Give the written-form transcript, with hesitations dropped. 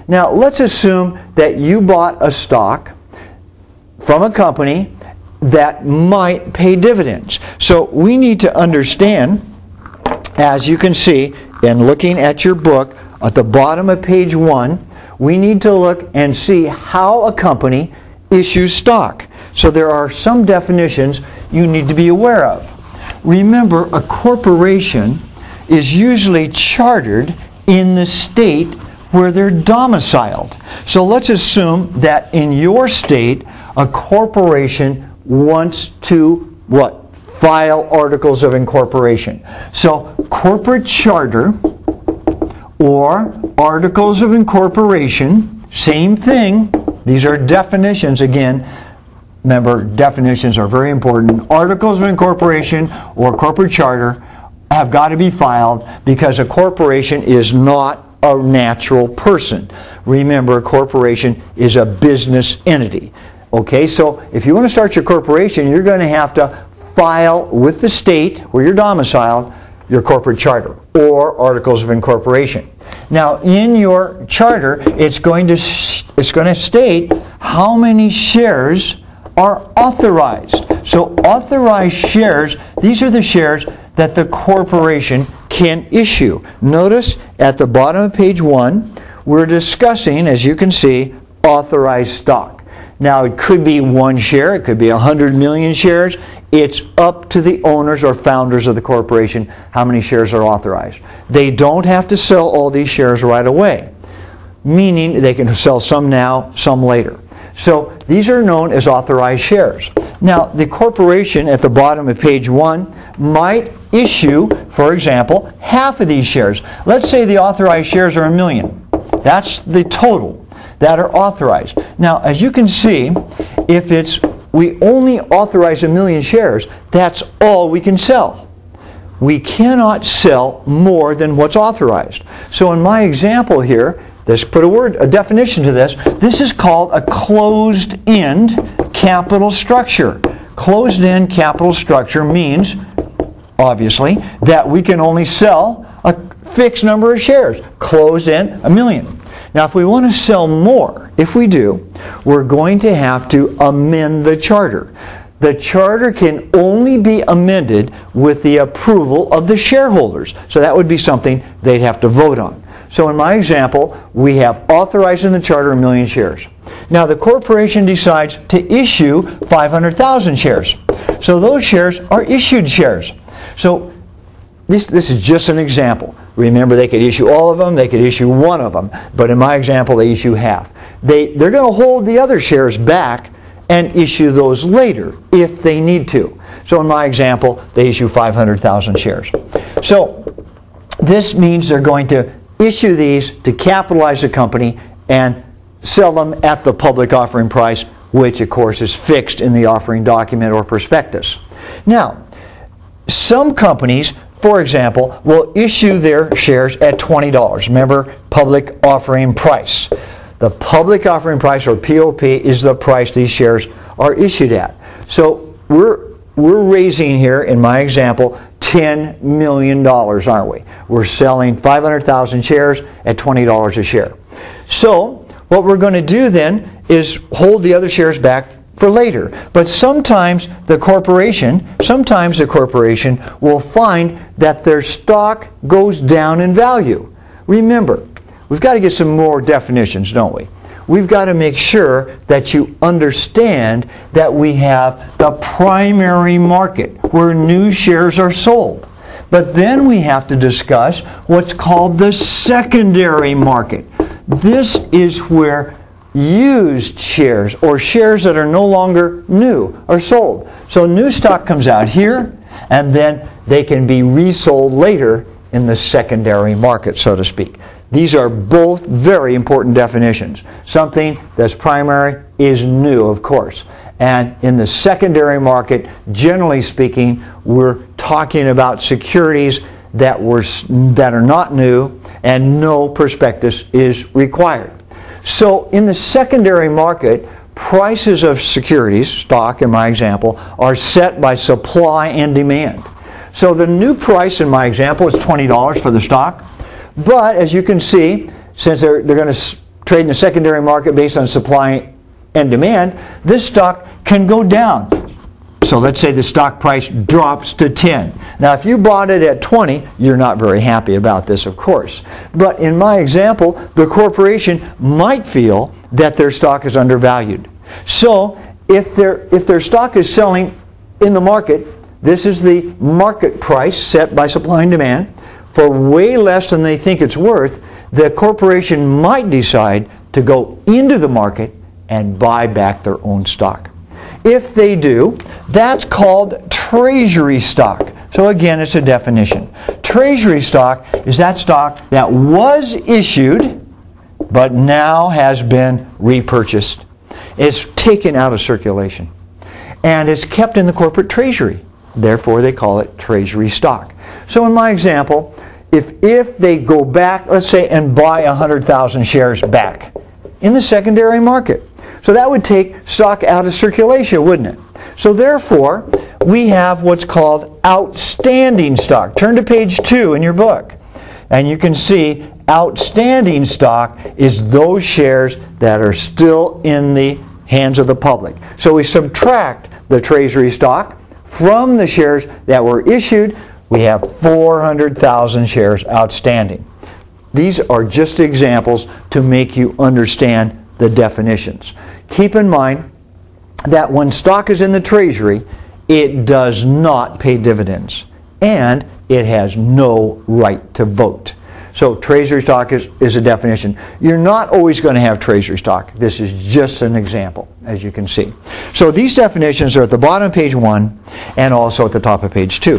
Now, let's assume that you bought a stock from a company that might pay dividends. So we need to understand, as you can see in looking at your book, at the bottom of page 1, we need to look and see how a company issues stock. So there are some definitions you need to be aware of. Remember, a corporation is usually chartered in the state where they're domiciled. So let's assume that in your state, a corporation wants to, what? File articles of incorporation. So corporate charter or articles of incorporation, same thing. These are definitions again. Remember, definitions are very important. Articles of incorporation or corporate charter have got to be filed because a corporation is not a natural person. Remember, a corporation is a business entity. Okay, so if you want to start your corporation, you're going to have to file with the state where you're domiciled your corporate charter or articles of incorporation. Now, in your charter, it's going to state how many shares are authorized. So authorized shares, these are the shares that the corporation can issue. Notice at the bottom of page 1, we're discussing, as you can see, authorized stock. Now, it could be 1 share, it could be 100 million shares. It's up to the owners or founders of the corporation how many shares are authorized. They don't have to sell all these shares right away, meaning they can sell some now, some later. So these are known as authorized shares. Now, the corporation at the bottom of page 1 might issue, for example, half of these shares. Let's say the authorized shares are 1 million. That's the total that are authorized. Now, as you can see, if we only authorize 1 million shares, that's all we can sell. We cannot sell more than what's authorized. So in my example here, let's put a definition to this. This is called a closed-end capital structure. Closed-end capital structure means, obviously, that we can only sell a fixed number of shares. Closed-end, 1 million. Now, if we want to sell more, if we do, we're going to have to amend the charter. The charter can only be amended with the approval of the shareholders. So that would be something they'd have to vote on. So in my example, we have authorized in the charter 1 million shares. Now the corporation decides to issue 500,000 shares. So those shares are issued shares. So this is just an example. Remember, they could issue all of them, they could issue one of them. But in my example, they issue half. They're going to hold the other shares back and issue those later if they need to. So in my example, they issue 500,000 shares. So this means they're going to issue these to capitalize the company and sell them at the public offering price, which of course is fixed in the offering document or prospectus. Now, some companies, for example, will issue their shares at $20. Remember, public offering price. The public offering price, or POP, is the price these shares are issued at. So we're raising here, in my example, $10 million, aren't we? We're selling 500,000 shares at $20 a share. So what we're going to do then is hold the other shares back for later. But sometimes the corporation will find that their stock goes down in value. Remember, we've got to get some more definitions, don't we? We've got to make sure that you understand that we have the primary market where new shares are sold. But then we have to discuss what's called the secondary market. This is where used shares, or shares that are no longer new, are sold. So new stock comes out here, and then they can be resold later in the secondary market, so to speak. These are both very important definitions. Something that's primary is new, of course. And in the secondary market, generally speaking, we're talking about securities that are not new and no prospectus is required. So in the secondary market, prices of securities, stock in my example, are set by supply and demand. So the new price in my example is $20 for the stock. But as you can see, since they're going to trade in the secondary market based on supply and demand, this stock can go down. So let's say the stock price drops to 10. Now if you bought it at 20, you're not very happy about this, of course. But in my example, the corporation might feel that their stock is undervalued. So if their stock is selling in the market, this is the market price set by supply and demand, for way less than they think it's worth, the corporation might decide to go into the market and buy back their own stock. If they do, that's called treasury stock. So again, it's a definition. Treasury stock is that stock that was issued but now has been repurchased. It's taken out of circulation and it's kept in the corporate treasury. Therefore, they call it treasury stock. So in my example, if they go back, let's say, and buy 100,000 shares back in the secondary market, so that would take stock out of circulation, wouldn't it? So therefore, we have what's called outstanding stock. Turn to page 2 in your book, and you can see outstanding stock is those shares that are still in the hands of the public. So we subtract the treasury stock from the shares that were issued. We have 400,000 shares outstanding. These are just examples to make you understand the definitions. Keep in mind that when stock is in the treasury, it does not pay dividends and it has no right to vote. So treasury stock is a definition. You're not always going to have treasury stock. This is just an example, as you can see. So these definitions are at the bottom of page 1 and also at the top of page 2.